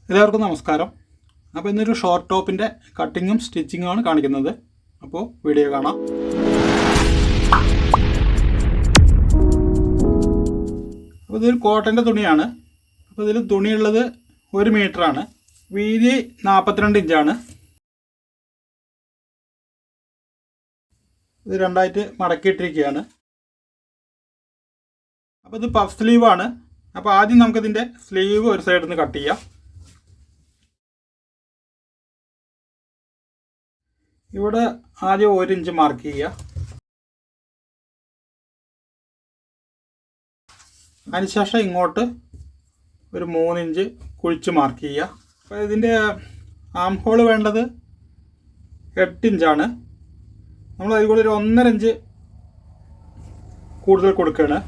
എല്ലാവർക്കും നമസ്കാരം. അപ്പോൾ ഇന്നൊരു ഷോർട്ട് ടോപ്പിൻ്റെ കട്ടിങ്ങും സ്റ്റിച്ചിങ്ങും ആണ് കാണിക്കുന്നത്. അപ്പോൾ വീഡിയോ കാണാം. അപ്പോൾ ഇതൊരു കോട്ടൻ്റെ തുണിയാണ്. അപ്പോൾ ഇതിൽ തുണിയുള്ളത് 1 മീറ്ററാണ്. വീതി 42 ഇഞ്ചാണ്. ഇത് രണ്ടായിട്ട് മടക്കിയിട്ടിരിക്കുകയാണ്. അപ്പോൾ ഇത് പഫ് സ്ലീവാണ്. അപ്പോൾ ആദ്യം നമുക്കിതിൻ്റെ സ്ലീവ് ഒരു സൈഡിൽ നിന്ന് കട്ട് ചെയ്യാം. ഇവിടെ ആദ്യം 1 ഇഞ്ച് മാർക്ക് ചെയ്യുക. അതിനുശേഷം ഇങ്ങോട്ട് ഒരു 3 ഇഞ്ച് കുഴിച്ച് മാർക്ക് ചെയ്യുക. അപ്പോൾ ഇതിൻ്റെ ആം ഹോൾ വേണ്ടത് 8 ഇഞ്ചാണ്. നമ്മൾ അതിൽ കൂടെ ഒരു 1.5 ഇഞ്ച് കൂടുതൽ കൊടുക്കുകയാണ്.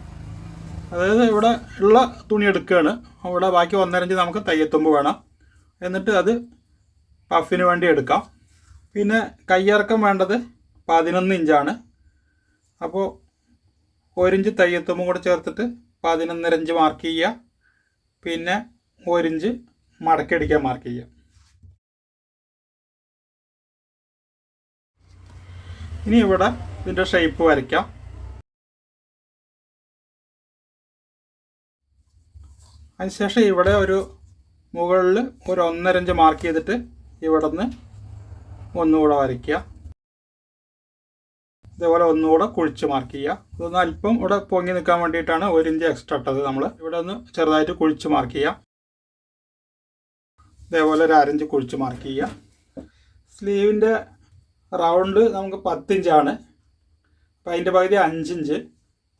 അതായത് ഇവിടെ ഉള്ള തുണി എടുക്കുകയാണ്. അവിടെ ബാക്കി 1.5 ഇഞ്ച് നമുക്ക് തയ്യത്തുമ്പ് വേണം. എന്നിട്ട് അത് പഫിന് വേണ്ടി എടുക്കാം. പിന്നെ കയ്യിറക്കം വേണ്ടത് 11 ഇഞ്ചാണ്. അപ്പോൾ 1 ഇഞ്ച് തയ്യത്തുമ്പും കൂടെ ചേർത്തിട്ട് 11.5 ഇഞ്ച് മാർക്ക് ചെയ്യുക. പിന്നെ 1 ഇഞ്ച് മടക്കിയടിക്കാൻ മാർക്ക് ചെയ്യുക. ഇനി ഇവിടെ ഇതിൻ്റെ ഷേപ്പ് വരയ്ക്കാം. അതിനുശേഷം ഇവിടെ ഒരു മുകളിൽ ഒരു 1.5 ഇഞ്ച് മാർക്ക് ചെയ്തിട്ട് ഇവിടെ നിന്ന് ഒന്നുകൂടെ വരയ്ക്കുക. ഇതേപോലെ ഒന്നുകൂടെ കുഴിച്ച് മാർക്ക് ചെയ്യുക. ഇതൊന്ന് അല്പം ഇവിടെ പൊങ്ങി നിൽക്കാൻ വേണ്ടിയിട്ടാണ് 1 ഇഞ്ച് എക്സ്ട്രാ ഇട്ടത്. നമ്മൾ ഇവിടെ ഒന്ന് ചെറുതായിട്ട് കുഴിച്ച് മാർക്ക് ചെയ്യുക. ഇതേപോലെ ഒരു 1/2 ഇഞ്ച് കുഴിച്ച് മാർക്ക് ചെയ്യുക. സ്ലീവിൻ്റെ റൗണ്ട് നമുക്ക് 10 ഇഞ്ചാണ്. അപ്പോൾ അതിൻ്റെ പകുതി 5 ഇഞ്ച്,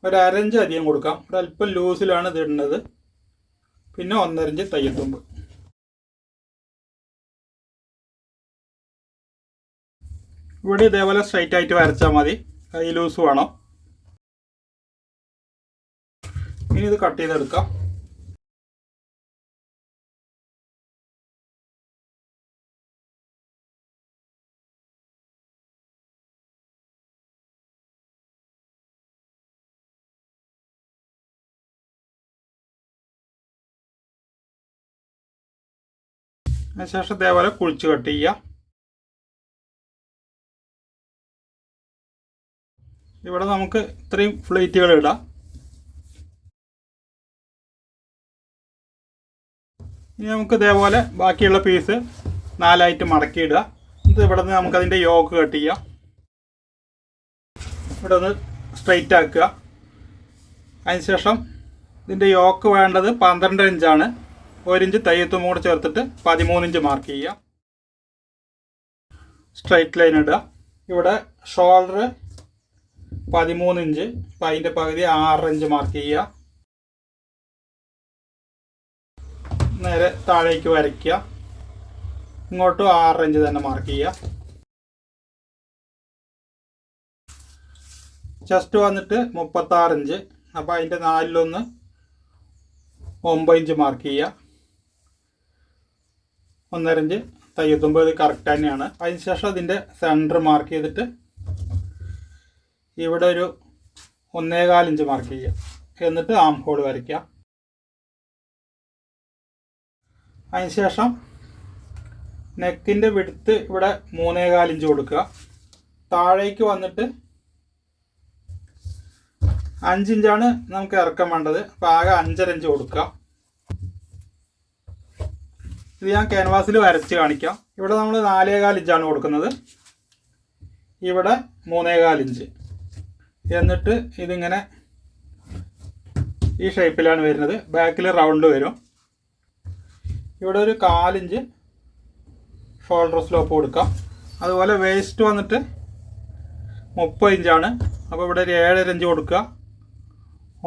ഒരു 1/2 ഇഞ്ച് അധികം കൊടുക്കാം. ഒരല്പം ലൂസിലാണ് ഇത് ഇടുന്നത്. പിന്നെ 1.5 ഇഞ്ച് തയ്യത്തുമ്പ്. ഇവിടെ ഇതേപോലെ സ്ട്രൈറ്റ് ആയിട്ട് വരച്ചാൽ മതി. കൈ ലൂസ് വേണം. ഇനി ഇത് കട്ട് ചെയ്തെടുക്കാം. അതിനുശേഷം ഇതേപോലെ കുഴിച്ച് കട്ട് ചെയ്യുക. ഇവിടെ നമുക്ക് ഇത്രയും പ്ലേറ്റുകൾ ഇടാം. ഇനി നമുക്ക് ഇതേപോലെ ബാക്കിയുള്ള പീസ് 4ആയിട്ട് മടക്കിയിടുക. ഇത് ഇവിടെ നിന്ന് നമുക്കതിൻ്റെ യോക്ക് കട്ട് ചെയ്യാം. ഇവിടെ ഒന്ന് സ്ട്രൈറ്റ് ആക്കുക. അതിനുശേഷം ഇതിൻ്റെ യോക്ക് വേണ്ടത് 12 ഇഞ്ചാണ്. 1 ഇഞ്ച് തയ്യത്തും കൂടെ ചേർത്തിട്ട് 13 ഇഞ്ച് മാർക്ക് ചെയ്യുക. സ്ട്രൈറ്റ് ലൈൻ ഇടുക. ഇവിടെ ഷോൾഡർ 13 ഇഞ്ച്. അപ്പം അതിൻ്റെ പകുതി 6 ഇഞ്ച് മാർക്ക് ചെയ്യുക. നേരെ താഴേക്ക് വരയ്ക്കുക. ഇങ്ങോട്ടും 6 ഇഞ്ച് തന്നെ മാർക്ക് ചെയ്യുക. ചെസ്റ്റ് വന്നിട്ട് 36 ഇഞ്ച്. അപ്പോൾ അതിൻ്റെ 4-1 9 ഇഞ്ച് മാർക്ക് ചെയ്യുക. 1.5 ഇഞ്ച് തയ്യത്തുമ്പോൾ ഇത് കറക്റ്റ് തന്നെയാണ്. അതിനുശേഷം അതിൻ്റെ സെൻറ്റർ മാർക്ക് ചെയ്തിട്ട് ഇവിടെ ഒരു 1.25 ഇഞ്ച് മാർക്ക് ചെയ്യുക. എന്നിട്ട് ആം ഹോൾ വരയ്ക്കുക. അതിനുശേഷം നെക്കിൻ്റെ വിഡ്ത്ത് ഇവിടെ 3.25 ഇഞ്ച് കൊടുക്കുക. താഴേക്ക് വന്നിട്ട് 5 ഇഞ്ചാണ് നമുക്ക് ഇറക്കം വേണ്ടത്. അപ്പോൾ ആകെ 5.5 ഇഞ്ച് കൊടുക്കുക. ഇത് ഞാൻ ക്യാൻവാസിൽ വരച്ച് കാണിക്കാം. ഇവിടെ നമ്മൾ 4.25 ഇഞ്ചാണ് കൊടുക്കുന്നത്. ഇവിടെ 3.25 ഇഞ്ച്. എന്നിട്ട് ഇതിങ്ങനെ ഈ ഷേപ്പിലാണ് വരുന്നത്. ബാക്കിൽ റൗണ്ട് വരും. ഇവിടെ ഒരു 4 ഇഞ്ച് ഷോൾഡർ സ്ലോപ്പ് കൊടുക്കാം. അതുപോലെ വേസ്റ്റ് വന്നിട്ട് 30 ഇഞ്ചാണ്. അപ്പോൾ ഇവിടെ ഒരു 7.5 ഇഞ്ച് കൊടുക്കുക.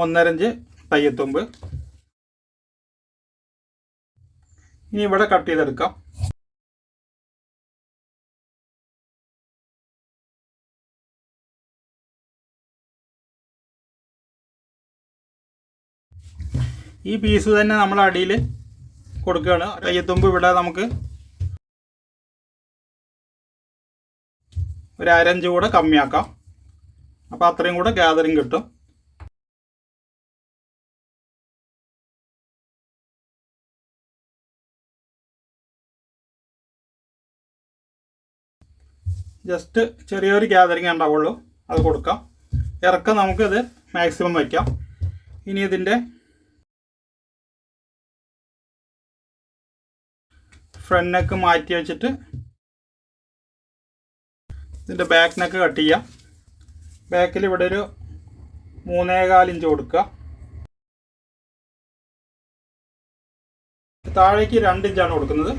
1.5 ഇഞ്ച് തയ്യത്തുമ്പ്. ഇനി ഇവിടെ കട്ട് ചെയ്തെടുക്കാം. ഈ പീസ് തന്നെ നമ്മൾ അടിയിൽ കൊടുക്കുകയാണ്. തയ്യത്തുമ്പ് ഇവിടെ നമുക്ക് ഒരു 1/2 ഇഞ്ച് കൂടെ കമ്മിയാക്കാം. അപ്പോൾ അത്രയും കൂടെ ഗ്യാതറിങ് കിട്ടും. ജസ്റ്റ് ചെറിയൊരു ഗ്യാതറിങ് ഉണ്ടാവുള്ളൂ, അത് കൊടുക്കാം. ഇറക്കം നമുക്കിത് മാക്സിമം വയ്ക്കാം. ഇനി ഇതിൻ്റെ ഫ്രണ്ട് നെക്ക് മാറ്റി വെച്ചിട്ട് ഇതിൻ്റെ ബാക്ക് നെക്ക് കട്ട് ചെയ്യാം. ബാക്കിൽ ഇവിടെ ഒരു 3.25 ഇഞ്ച് കൊടുക്കുക. താഴേക്ക് 2 ഇഞ്ചാണ് കൊടുക്കുന്നത്.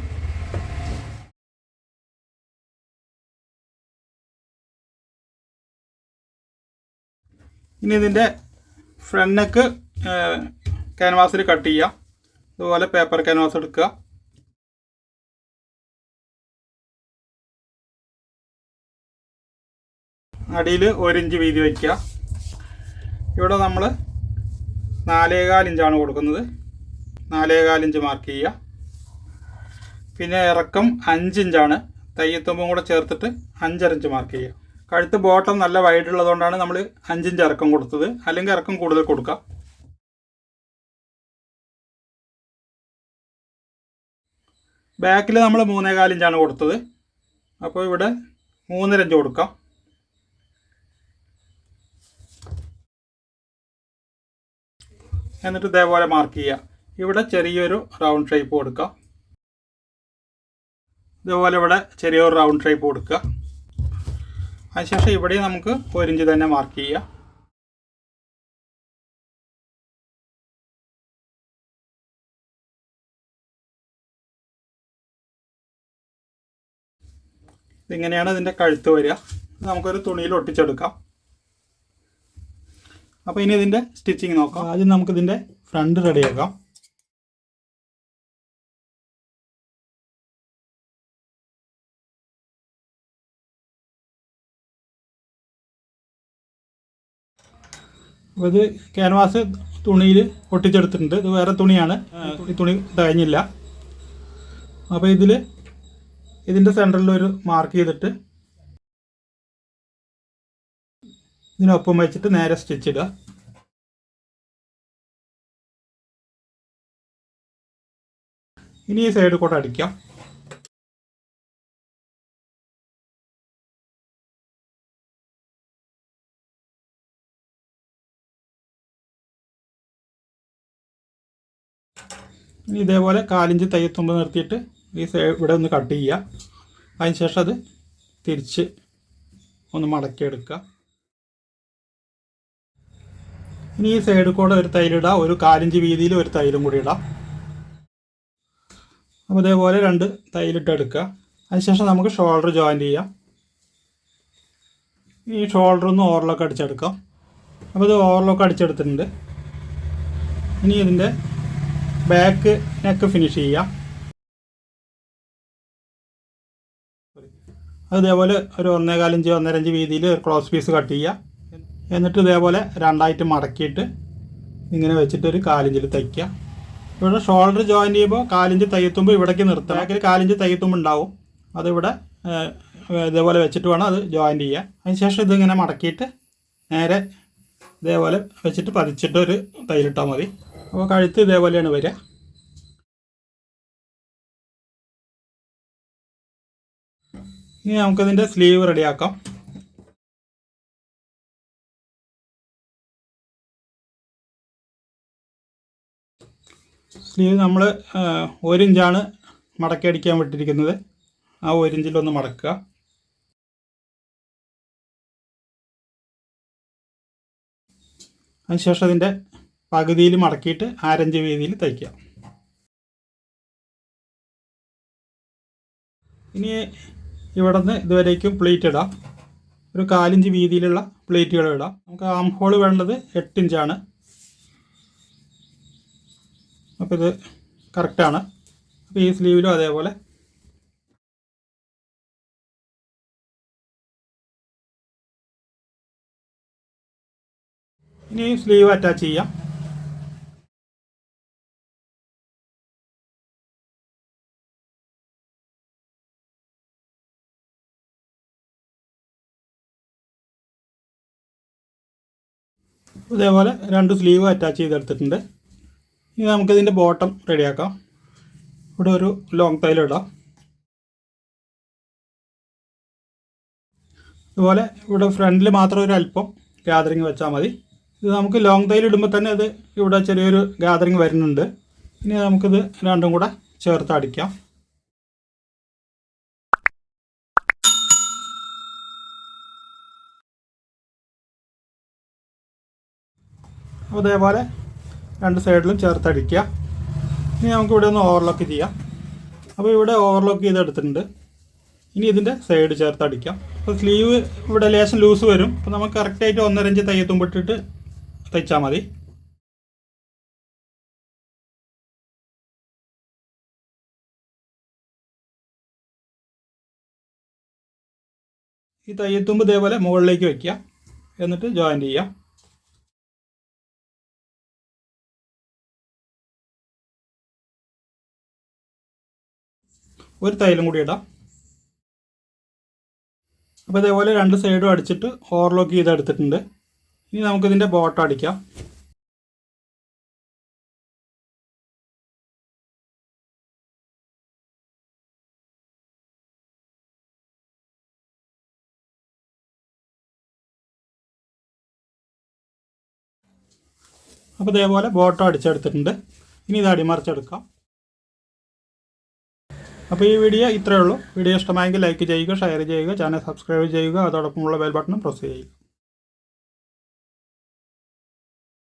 ഇനി ഇതിൻ്റെ ഫ്രണ്ട് നെക്ക് ക്യാൻവാസിൽ കട്ട് ചെയ്യാം. അതുപോലെ പേപ്പർ ക്യാൻവാസ് എടുക്കുക. അടിയിൽ 1 ഇഞ്ച് വീതി വയ്ക്കുക. ഇവിടെ നമ്മൾ 4.25 ഇഞ്ചാണ് കൊടുക്കുന്നത്. 4.25 ഇഞ്ച് മാർക്ക് ചെയ്യുക. പിന്നെ ഇറക്കം 5 ഇഞ്ചാണ്. തയ്യത്തുമ്പും കൂടെ ചേർത്തിട്ട് 5.5 ഇഞ്ച് മാർക്ക് ചെയ്യുക. കഴുത്ത് ബോട്ടം നല്ല വൈഡ് ഉള്ളതുകൊണ്ടാണ് നമ്മൾ 5 ഇഞ്ച് ഇറക്കം കൊടുത്തത്, അല്ലെങ്കിൽ ഇറക്കം കൂടുതൽ കൊടുക്കാം. ബാക്കിൽ നമ്മൾ 3.25 ഇഞ്ചാണ് കൊടുത്തത്, അപ്പോൾ ഇവിടെ 3.5 ഇഞ്ച് കൊടുക്കാം. എന്നിട്ട് ഇതേപോലെ മാർക്ക് ചെയ്യുക. ഇവിടെ ചെറിയൊരു റൗണ്ട് ഷേപ്പ് കൊടുക്കുക. ഇതുപോലെ ഇവിടെ ചെറിയൊരു റൗണ്ട് ഷേപ്പ് കൊടുക്കുക. അതിനുശേഷം ഇവിടെ നമുക്ക് 1 ഇഞ്ച് തന്നെ മാർക്ക് ചെയ്യുക. ഇതിങ്ങനെയാണ് ഇതിൻ്റെ കഴുത്ത് വരിക. നമുക്കൊരു തുണിയിൽ ഒട്ടിച്ചെടുക്കാം. അപ്പോൾ ഇനി ഇതിൻ്റെ സ്റ്റിച്ചിങ് നോക്കാം. ആദ്യം നമുക്കിതിൻ്റെ ഫ്രണ്ട് റെഡിയാക്കാം. അപ്പോൾ ഇത് ക്യാൻവാസ് തുണിയിൽ ഒട്ടിച്ചെടുത്തിട്ടുണ്ട്. ഇത് വേറെ തുണിയാണ്, ഈ തുണി തികഞ്ഞില്ല. അപ്പോൾ ഇതിൻ്റെ സെൻറ്ററിൽ ഒരു മാർക്ക് ചെയ്തിട്ട് ഇതിനൊപ്പം വെച്ചിട്ട് നേരെ സ്റ്റിച്ച് ഇടുക. ഇനി ഈ സൈഡ് കൂടെ അടിക്കാം. ഇനി ഇതേപോലെ 4 ഇഞ്ച് തയ്യത്തുമ്പ് നിർത്തിയിട്ട് ഈ സൈഡ് ഇവിടെ ഒന്ന് കട്ട് ചെയ്യുക. അതിനുശേഷം അത് തിരിച്ച് ഒന്ന് മടക്കിയെടുക്കുക. ഇനി ഈ സൈഡിൽ കൂടെ ഒരു തൈലിടാം. ഒരു 4 ഇഞ്ച് വീതിയിൽ ഒരു തൈലും കൂടി ഇടാം. അപ്പോൾ ഇതേപോലെ 2 തൈലിട്ട് എടുക്കുക. അതിനുശേഷം നമുക്ക് ഷോൾഡർ ജോയിൻറ്റ് ചെയ്യാം. ഈ ഷോൾഡർ ഒന്ന് ഓവർലോക്ക് അടിച്ചെടുക്കാം. അപ്പോൾ ഇത് ഓവർലോക്ക് അടിച്ചെടുത്തിട്ടുണ്ട്. ഇനി ഇതിൻ്റെ ബാക്ക് നെക്ക് ഫിനിഷ് ചെയ്യാം. അതേപോലെ ഒരു 1.25 ഇഞ്ച് 1.5 ഇഞ്ച് വീതിയിൽ ഒരു ക്രോസ് പീസ് കട്ട് ചെയ്യുക. എന്നിട്ട് ഇതേപോലെ 2ആയിട്ട് മടക്കിയിട്ട് ഇങ്ങനെ വെച്ചിട്ട് ഒരു 4 ഇഞ്ചിൽ തയ്ക്കുക. ഇവിടെ ഷോൾഡർ ജോയിൻ ചെയ്യുമ്പോൾ 4 ഇഞ്ച് തയ്യത്തുമ്പോൾ ഇവിടേക്ക് നിർത്തുക. ബാക്കിൽ 4 ഇഞ്ച് തയ്യത്തുമ്പ് ഉണ്ടാവും. അതിവിടെ ഇതേപോലെ വെച്ചിട്ട് വേണം അത് ജോയിൻ ചെയ്യുക. അതിനുശേഷം ഇതിങ്ങനെ മടക്കിയിട്ട് നേരെ ഇതേപോലെ വെച്ചിട്ട് പതിച്ചിട്ട് ഒരു തയ്യലിട്ടാൽ മതി. അപ്പോൾ കഴുത്ത് ഇതേപോലെയാണ് വരിക. ഇനി നമുക്കതിൻ്റെ സ്ലീവ് റെഡിയാക്കാം. സ്ലീവ് നമ്മൾ 1 ഇഞ്ചാണ് മടക്കി അടിക്കാൻ വിട്ടിരിക്കുന്നത്. ആ 1 ഇഞ്ചിലൊന്ന് മടക്കുക. അതിനുശേഷം അതിൻ്റെ പകുതിയിൽ മടക്കിയിട്ട് 1/2 ഇഞ്ച് വീതിയിൽ തയ്ക്കുക. ഇനി ഇവിടെ നിന്ന് ഇതുവരേക്കും പ്ലേറ്റ് ഇടാം. ഒരു 4 ഇഞ്ച് വീതിയിലുള്ള പ്ലേറ്റുകൾ ഇടാം. നമുക്ക് ആം ഹോൾ വേണ്ടത് 8 ഇഞ്ചാണ്. അപ്പോൾ ഇത് കറക്റ്റാണ്. അപ്പോൾ ഈ സ്ലീവിലും അതേപോലെ ഇനി സ്ലീവ് അറ്റാച്ച് ചെയ്യാം. ഇതേപോലെ 2 സ്ലീവ് അറ്റാച്ച് ചെയ്തെടുത്തിട്ടുണ്ട്. ഇനി നമുക്കിതിൻ്റെ ബോട്ടം റെഡിയാക്കാം. ഇവിടെ ഒരു ലോങ് തൈൽ ഇടാം. ഇതുപോലെ ഇവിടെ ഫ്രണ്ടിൽ മാത്രം ഒരു അല്പം ഗ്യാതറിങ് വെച്ചാൽ മതി. ഇത് നമുക്ക് ലോങ് തയ്യൽ ഇടുമ്പോൾ തന്നെ അത് ഇവിടെ ചെറിയൊരു ഗ്യാതറിങ് വരുന്നുണ്ട്. ഇനി നമുക്കിത് രണ്ടും കൂടെ ചേർത്ത് അടിക്കാം. അപ്പോൾ അതേപോലെ രണ്ട് സൈഡിലും ചേർത്തടിക്കുക. ഇനി നമുക്കിവിടെ ഒന്ന് ഓവർലോക്ക് ചെയ്യാം. അപ്പോൾ ഇവിടെ ഓവർലോക്ക് ചെയ്തെടുത്തിട്ടുണ്ട്. ഇനി ഇതിൻ്റെ സൈഡ് ചേർത്തടിക്കാം. അപ്പോൾ സ്ലീവ് ഇവിടെ ലേശം ലൂസ് വരും. അപ്പോൾ നമുക്ക് കറക്റ്റായിട്ട് 1.5 ഇഞ്ച് തയ്യത്തുമ്പിട്ടിട്ട് തയ്ച്ചാൽ മതി. ഈ തയ്യത്തുമ്പ് ഇതേപോലെ മുകളിലേക്ക് വയ്ക്കുക. എന്നിട്ട് ജോയിൻ്റ് ചെയ്യാം. ഒരു തയ്യലും കൂടി ഇടാം. അപ്പോൾ ഇതേപോലെ രണ്ട് സൈഡും അടിച്ചിട്ട് ഓവർലോക്ക് ചെയ്തെടുത്തിട്ടുണ്ട്. ഇനി നമുക്കിതിൻ്റെ ബോട്ടം അടിക്കാം. അപ്പോൾ ഇതേപോലെ ബോട്ടം അടിച്ചെടുത്തിട്ടുണ്ട്. ഇനി ഇത് അടിമറിച്ചെടുക്കാം. അപ്പോൾ ഈ വീഡിയോ ഇത്രയേ ഉള്ളൂ. വീഡിയോ ഇഷ്ടമായെങ്കിൽ ലൈക്ക് ചെയ്യുക, ഷെയർ ചെയ്യുക, ചാനൽ സബ്സ്ക്രൈബ് ചെയ്യുക, അതോടൊപ്പമുള്ള ബെൽ ബട്ടണും പ്രസ് ചെയ്യുക.